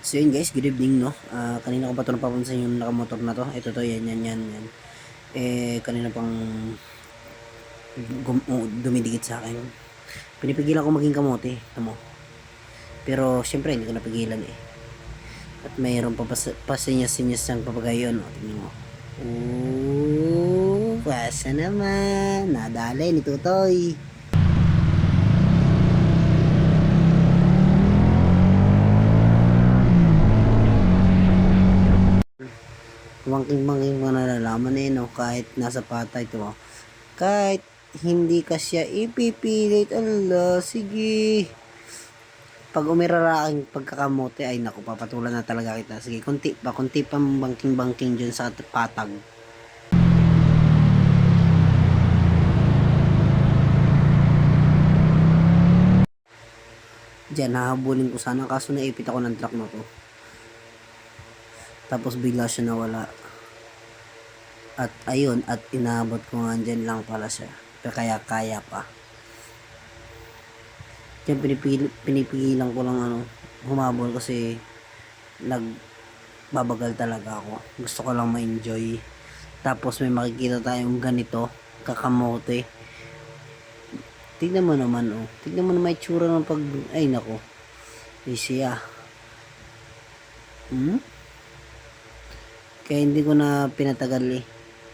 So yun guys, good evening no. Kanina ko pa ito napapansin yung nakamotor na to. Ito to, yan. Kanina pang dumidikit sa akin. Pinipigilan ko maging kamote. Tamo. Pero syempre hindi ko napigilan eh. At mayroon pa pasinyas-sinyas ng papagayon. O, tingnan mo. Pasa naman. Nadali ni Tutoy. Mangking-mangking mo nalalaman eh, no? Kahit nasa patay, ito mo. Kahit hindi ka siya ipipilit, ala, sige. Pag umirara ang pagkakamote, ay naku, papatulan na talaga kita. Sige, kunti pa bangking-bangking dyan sa patag. Diyan, hahabulin ko sana, kaso naipit ako ng truck na to. Tapos bigla siya nawala. At ayun, at inaabot ko nga dyan lang pala siya. Pero kaya pa. Diyan pinipigilan ko lang humabol kasi nagbabagal talaga ako. Gusto ko lang ma-enjoy. Tapos may makikita tayong ganito, kakamote. Tignan mo naman Tignan mo naman itsura ng pag... Ay nako. Siya. Kaya hindi ko na pinatagal eh.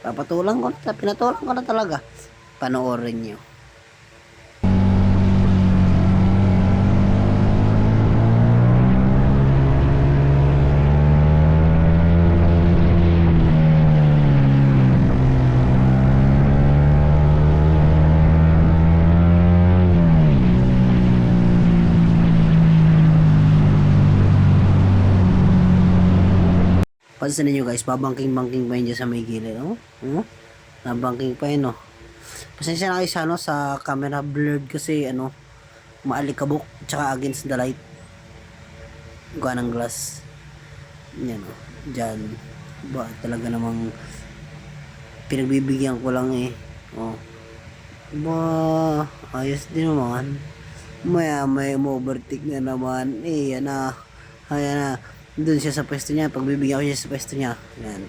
Pinatulan ko na talaga. Panoorin nyo. Pansin niyo guys, babangking-bangking pa yun dyan sa may gilid, nabangking pa yun, Pasensya na kayo sa camera blurred kasi, maalikabok, tsaka against the light. Gawa ng glass. Yan, dyan. Ba, talaga namang pinagbibigyan ko lang eh. Ba, ayos din naman. May overtake na naman. Yan na. Ayan na. Doon siya sa pwesto niya. Pagbibigyan ko siya sa pwesto niya. Yan.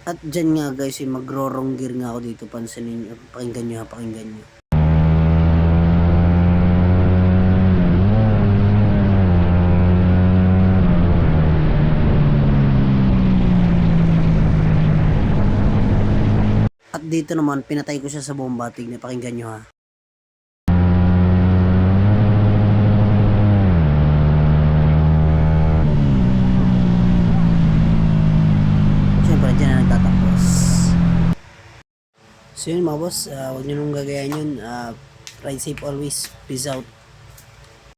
At dyan nga guys, magro-wrong gear nga ako dito. Pansinin nyo. Pakinggan nyo. At dito naman, pinatay ko siya sa bomba. Tignan, pakinggan nyo ha. Siyempre, dyan na nagtatapos. So yun mga boss, huwag nyo nung gagayan yun. Ride safe always. Peace out.